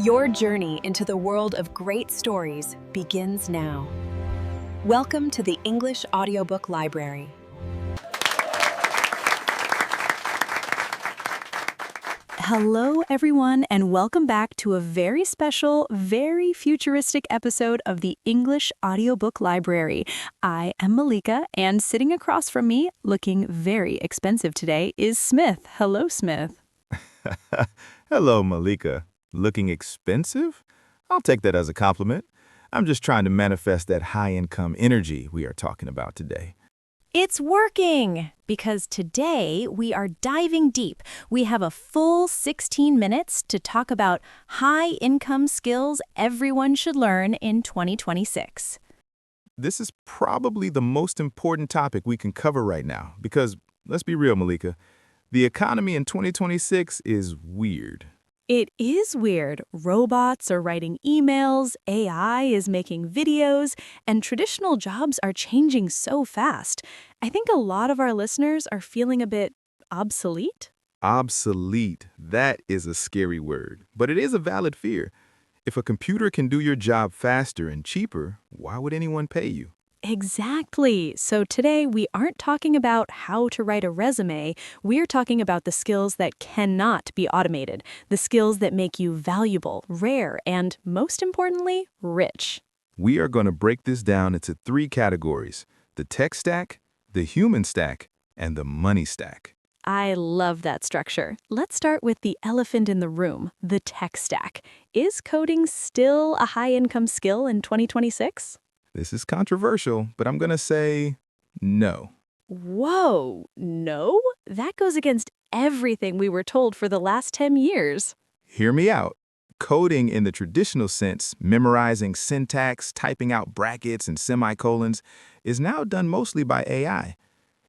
Your journey into the world of great stories begins now. Welcome to the English Audiobook Library. Hello, everyone, and welcome back to a very special, very futuristic episode of the English Audiobook Library. I am Molika, and sitting across from me, looking very expensive today, is Smith. Hello, Smith. Hello, Molika. Looking expensive? I'll take that as a compliment. I'm just trying to manifest that high-income energy we are talking about today. It's working! Because today we are diving deep. We have a full 16 minutes to talk about high-income skills everyone should learn in 2026. This is probably the most important topic we can cover right now because, let's be real, Molika, the economy in 2026 is weird. It is weird. Robots are writing emails, AI is making videos, and traditional jobs are changing so fast. I think a lot of our listeners are feeling a bit obsolete. Obsolete, that is a scary word, but it is a valid fear. If a computer can do your job faster and cheaper, why would anyone pay you? Exactly. So today we aren't talking about how to write a resume. We're talking about the skills that cannot be automated, the skills that make you valuable, rare, and most importantly, rich. We are going to break this down into 3 categories: the tech stack, the human stack, and the money stack. I love that structure. Let's start with the elephant in the room, the tech stack. Is coding still a high-income skill in 2026? This is controversial, but I'm going to say no. Whoa, no? That goes against everything we were told for the last 10 years. Hear me out. Coding in the traditional sense, memorizing syntax, typing out brackets and semicolons, is now done mostly by AI.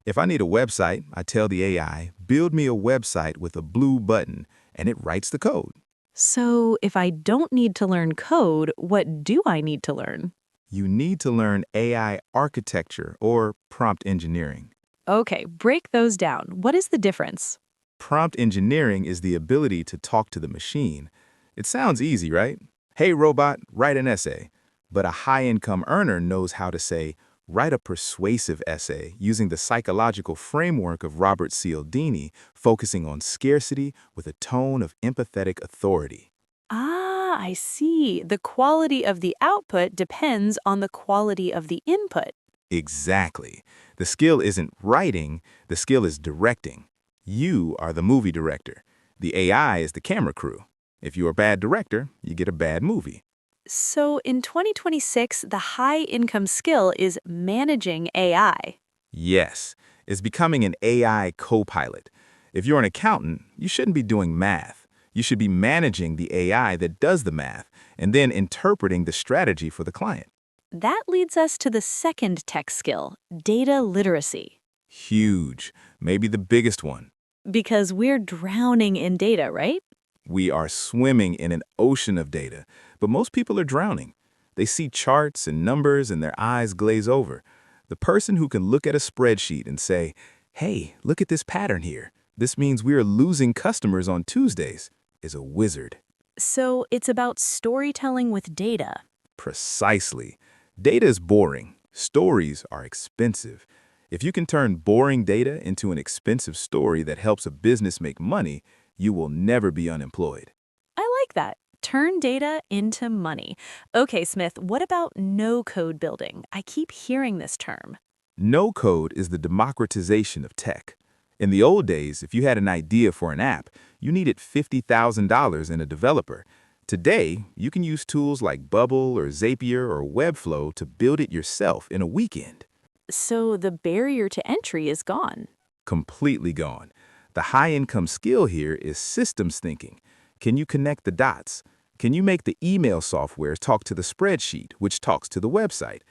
If I need a website, I tell the AI, build me a website with a blue button, and it writes the code. So if I don't need to learn code, what do I need to learn? You need to learn AI architecture or prompt engineering. Okay, break those down. What is the difference? Prompt engineering is the ability to talk to the machine. It sounds easy, right? Hey, robot, write an essay. But a high-income earner knows how to say, write a persuasive essay using the psychological framework of Robert Cialdini, focusing on scarcity with a tone of empathetic authority. Ah, I see. The quality of the output depends on the quality of the input. Exactly. The skill isn't writing, the skill is directing. You are the movie director. The AI is the camera crew. If you're a bad director, you get a bad movie. So in 2026, the high-income skill is managing AI. Yes, it's becoming an AI co-pilot. If you're an accountant, you shouldn't be doing math. You should be managing the AI that does the math and then interpreting the strategy for the client. That leads us to the second tech skill, data literacy. Huge, maybe the biggest one. Because we're drowning in data, right? We are swimming in an ocean of data, but most people are drowning. They see charts and numbers and their eyes glaze over. The person who can look at a spreadsheet and say, hey, look at this pattern here. This means we are losing customers on Tuesdays, is a wizard. So it's about storytelling with data. Precisely. Data is boring. Stories are expensive. If you can turn boring data into an expensive story that helps a business make money, you will never be unemployed. I like that. Turn data into money. Okay, Smith, what about no-code building? I keep hearing this term. No-code is the democratization of tech. In the old days, if you had an idea for an app, you needed $50,000 in a developer. Today, you can use tools like Bubble or Zapier or Webflow to build it yourself in a weekend. So the barrier to entry is gone. Completely gone. The high-income skill here is systems thinking. Can you connect the dots? Can you make the email software talk to the spreadsheet, which talks to the website?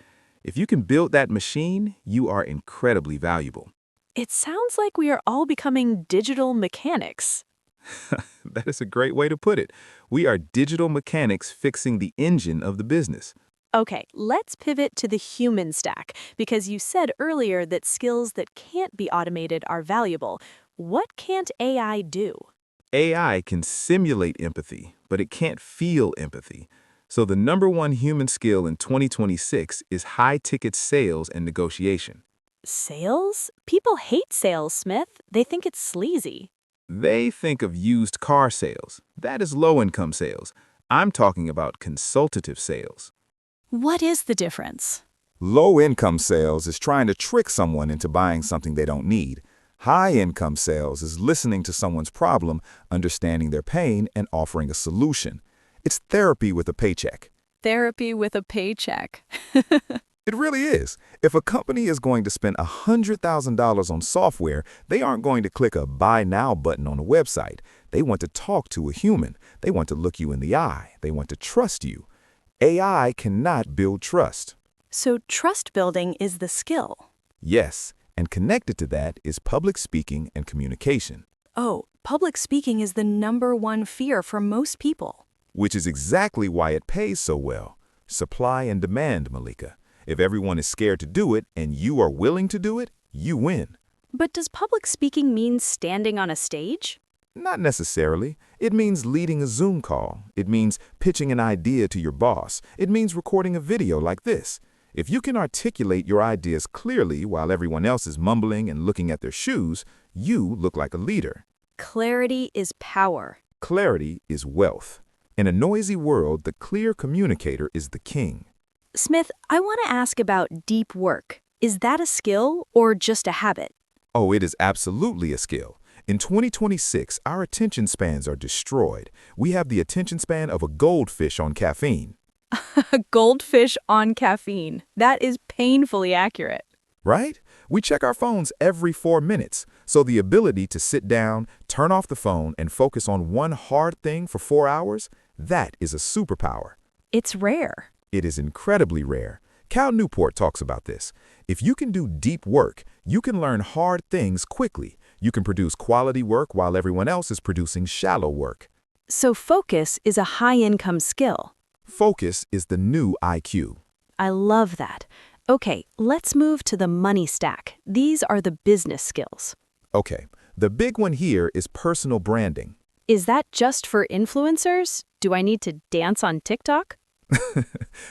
If you can build that machine, you are incredibly valuable. It sounds like we are all becoming digital mechanics. That is a great way to put it. We are digital mechanics fixing the engine of the business. Okay, let's pivot to the human stack, because you said earlier that skills that can't be automated are valuable. What can't AI do? AI can simulate empathy, but it can't feel empathy. So the #1 human skill in 2026 is high-ticket sales and negotiation. Sales? People hate sales, Smith. They think it's sleazy. They think of used car sales. That is low-income sales. I'm talking about consultative sales. What is the difference? Low-income sales is trying to trick someone into buying something they don't need. High-income sales is listening to someone's problem, understanding their pain, and offering a solution. It's therapy with a paycheck. Therapy with a paycheck. It really is. If a company is going to spend $100,000 on software, they aren't going to click a Buy Now button on a website. They want to talk to a human. They want to look you in the eye. They want to trust you. AI cannot build trust. So trust building is the skill. Yes, and connected to that is public speaking and communication, Oh, public speaking is the #1 fear for most people. which is exactly why it pays so well. Supply and demand, Molika. If everyone is scared to do it and you are willing to do it, you win. But does public speaking mean standing on a stage? Not necessarily. It means leading a Zoom call. It means pitching an idea to your boss. It means recording a video like this. If you can articulate your ideas clearly while everyone else is mumbling and looking at their shoes, you look like a leader. Clarity is power. Clarity is wealth. In a noisy world, the clear communicator is the king. Smith, I want to ask about deep work. Is that a skill or just a habit? Oh, it is absolutely a skill. In 2026, our attention spans are destroyed. We have the attention span of a goldfish on caffeine. A goldfish on caffeine. That is painfully accurate. Right? We check our phones every 4 minutes, so the ability to sit down, turn off the phone, and focus on one hard thing for 4 hours, that is a superpower. It's rare. It is incredibly rare. Cal Newport talks about this. If you can do deep work, you can learn hard things quickly. You can produce quality work while everyone else is producing shallow work. So focus is a high-income skill. Focus is the new IQ. I love that. Okay, let's move to the money stack. These are the business skills. Okay, the big one here is personal branding. Is that just for influencers? Do I need to dance on TikTok?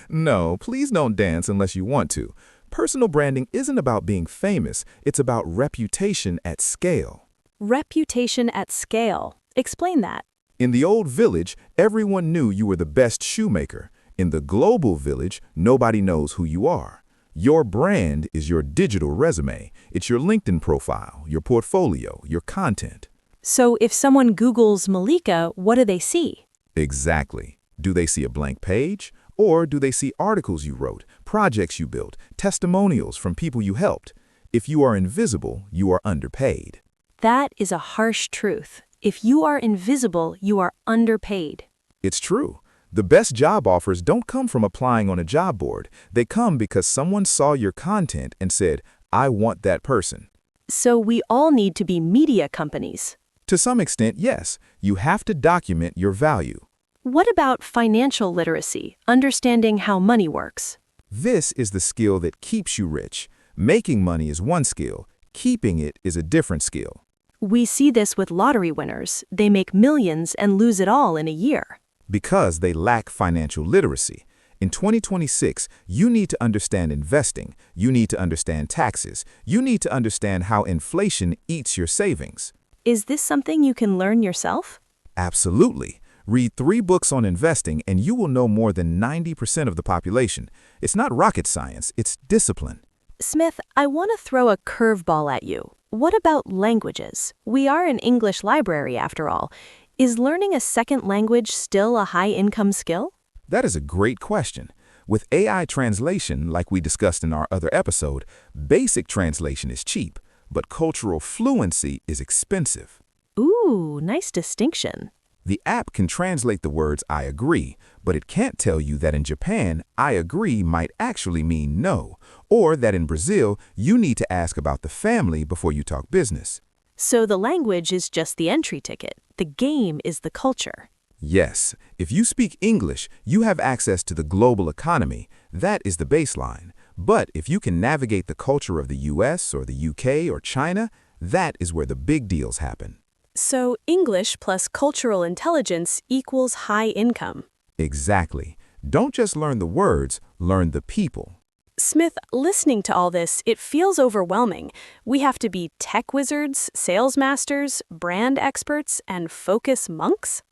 No, please don't dance unless you want to. Personal branding isn't about being famous, it's about reputation at scale. Reputation at scale. Explain that. In the old village, everyone knew you were the best shoemaker. In the global village, nobody knows who you are. Your brand is your digital resume. It's your LinkedIn profile, your portfolio, your content. So if someone Googles Molika, what do they see? Exactly. Do they see a blank page? Or do they see articles you wrote, projects you built, testimonials from people you helped? If you are invisible, you are underpaid. That is a harsh truth. If you are invisible, you are underpaid. It's true. The best job offers don't come from applying on a job board. They come because someone saw your content and said, I want that person. So we all need to be media companies. To some extent, yes. You have to document your value. What about financial literacy, understanding how money works? This is the skill that keeps you rich. Making money is one skill. Keeping it is a different skill. We see this with lottery winners. They make millions and lose it all in a year. Because they lack financial literacy. In 2026, you need to understand investing. You need to understand taxes. You need to understand how inflation eats your savings. Is this something you can learn yourself? Absolutely. Read 3 books on investing and you will know more than 90% of the population. It's not rocket science, it's discipline. Smith, I want to throw a curveball at you. What about languages? We are an English library after all. Is learning a second language still a high-income skill? That is a great question. With AI translation, like we discussed in our other episode, basic translation is cheap, but cultural fluency is expensive. Ooh, nice distinction. The app can translate the words I agree, but it can't tell you that in Japan, I agree might actually mean no, or that in Brazil, you need to ask about the family before you talk business. So the language is just the entry ticket. The game is the culture. Yes, if you speak English, you have access to the global economy. That is the baseline. But if you can navigate the culture of the US or the UK or China, that is where the big deals happen. So English plus cultural intelligence equals high income. Exactly. Don't just learn the words, learn the people. Smith, listening to all this, it feels overwhelming. We have to be tech wizards, sales masters, brand experts, and focus monks?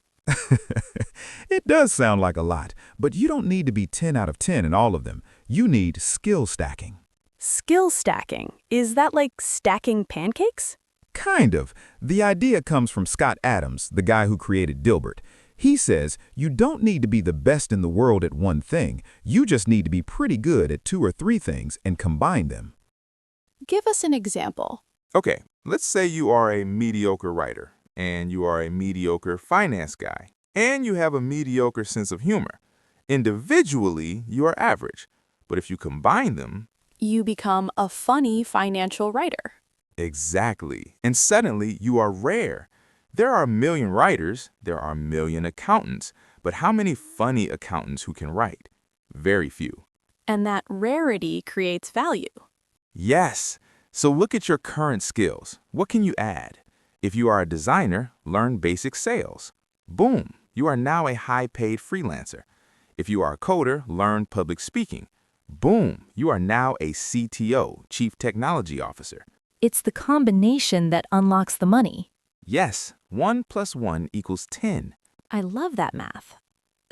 It does sound like a lot, but you don't need to be 10 out of 10 in all of them. You need skill stacking. Skill stacking. Is that like stacking pancakes? Kind of. The idea comes from Scott Adams, the guy who created Dilbert. He says you don't need to be the best in the world at one thing. You just need to be pretty good at 2 or 3 things and combine them. Give us an example. Okay, let's say you are a mediocre writer, and you are a mediocre finance guy, and you have a mediocre sense of humor. Individually, you are average, but if you combine them, You become a funny financial writer. exactly, and suddenly you are rare. There are a million writers, there are a million accountants, but how many funny accountants who can write? Very few. And that rarity creates value. Yes. So look at your current skills. What can you add? If you are a designer, learn basic sales. Boom, you are now a high-paid freelancer. If you are a coder, learn public speaking. Boom, you are now a CTO, Chief Technology Officer. It's the combination that unlocks the money. Yes, 1 + 1 = 10. I love that math.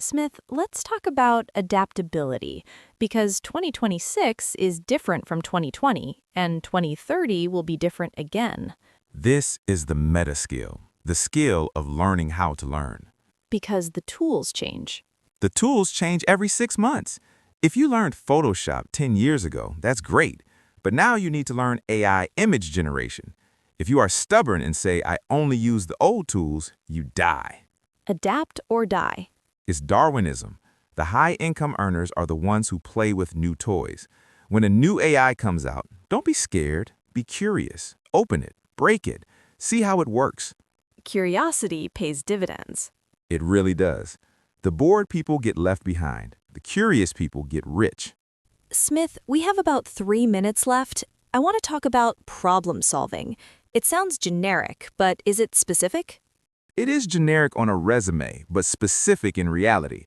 Smith, let's talk about adaptability, because 2026 is different from 2020, and 2030 will be different again. This is the meta skill, the skill of learning how to learn. Because the tools change. The tools change every 6 months. If you learned Photoshop 10 years ago, that's great. But now you need to learn AI image generation. If you are stubborn and say, I only use the old tools, you die. Adapt or die. It's Darwinism. The high-income earners are the ones who play with new toys. When a new AI comes out, don't be scared. Be curious. Open it. Break it. See how it works. Curiosity pays dividends. It really does. The bored people get left behind. The curious people get rich. Smith, we have about 3 minutes left. I want to talk about problem solving. It sounds generic, but is it specific? It is generic on a resume, but specific in reality.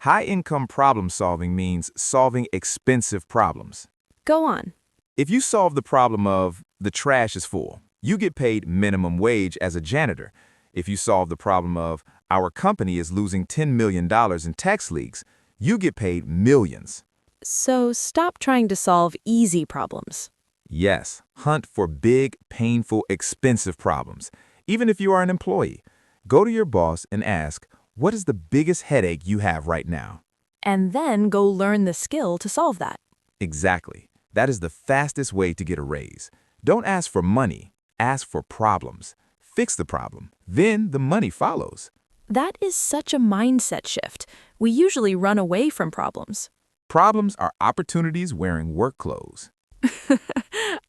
High-income problem solving means solving expensive problems. Go on. If you solve the problem of the trash is full, you get paid minimum wage as a janitor. If you solve the problem of our company is losing $10 million in tax leaks, you get paid millions. So stop trying to solve easy problems. Yes, hunt for big, painful, expensive problems. Even if you are an employee, go to your boss and ask, what is the biggest headache you have right now? And then go learn the skill to solve that. Exactly. That is the fastest way to get a raise. Don't ask for money. Ask for problems. Fix the problem. Then the money follows. That is such a mindset shift. We usually run away from problems. Problems are opportunities wearing work clothes.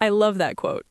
I love that quote.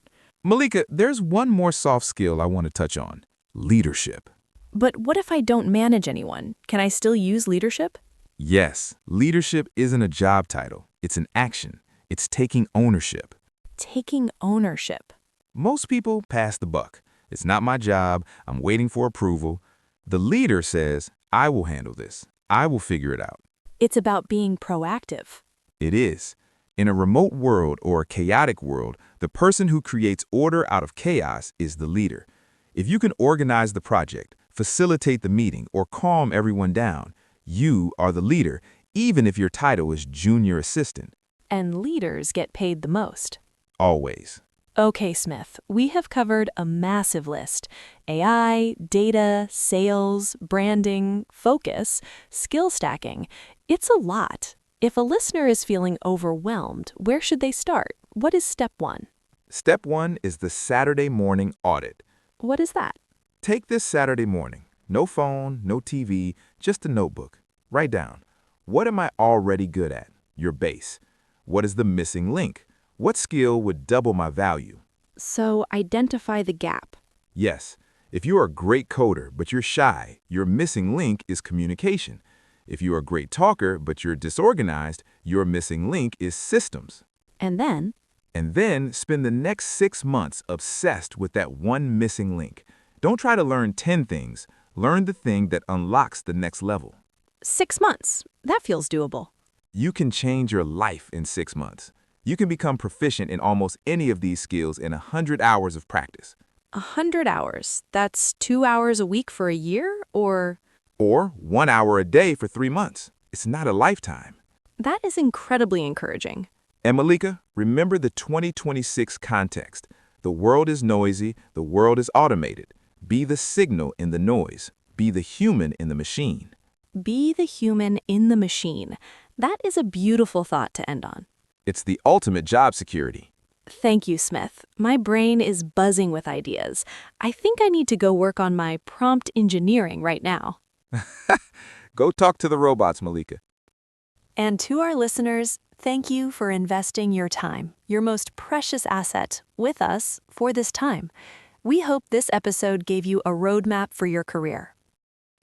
Molika, there's one more soft skill I want to touch on. Leadership. But what if I don't manage anyone? Can I still use leadership? Yes, leadership isn't a job title. It's an action. It's taking ownership. Taking ownership. Most people pass the buck. It's not my job. I'm waiting for approval. The leader says, I will handle this. I will figure it out. It's about being proactive. It is. In a remote world or a chaotic world, the person who creates order out of chaos is the leader. If you can organize the project, facilitate the meeting, or calm everyone down, you are the leader, even if your title is junior assistant. And leaders get paid the most. Always. Okay, Smith, we have covered a massive list. AI, data, sales, branding, focus, skill stacking. It's a lot. If a listener is feeling overwhelmed, where should they start? What is step 1? Step 1 is the Saturday morning audit. What is that? Take this Saturday morning. No phone, no TV, just a notebook. Write down, what am I already good at? Your base. What is the missing link? What skill would double my value? So identify the gap. Yes, if you are a great coder but you're shy, your missing link is communication. If you are a great talker but you're disorganized, your missing link is systems. And then And then spend the next 6 months obsessed with that one missing link. Don't try to learn 10 things. Learn the thing that unlocks the next level. 6 months. That feels doable. You can change your life in 6 months. You can become proficient in almost any of these skills in 100 hours of practice. 100 hours. That's 2 hours a week for a year, or? Or 1 hour a day for 3 months. It's not a lifetime. That is incredibly encouraging. And Molika, remember the 2026 context. The world is noisy, the world is automated. Be the signal in the noise. Be the human in the machine. Be the human in the machine. That is a beautiful thought to end on. It's the ultimate job security. Thank you, Smith. My brain is buzzing with ideas. I think I need to go work on my prompt engineering right now. Go talk to the robots, Molika. And to our listeners, thank you for investing your time, your most precious asset, with us for this time. We hope this episode gave you a roadmap for your career.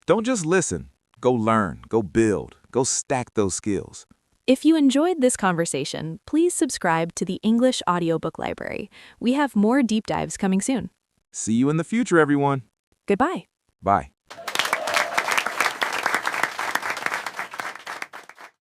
Don't just listen. Go learn, go build, go stack those skills. If you enjoyed this conversation, please subscribe to the English Audiobook Library. We have more deep dives coming soon. See you in the future, everyone. Goodbye. Bye.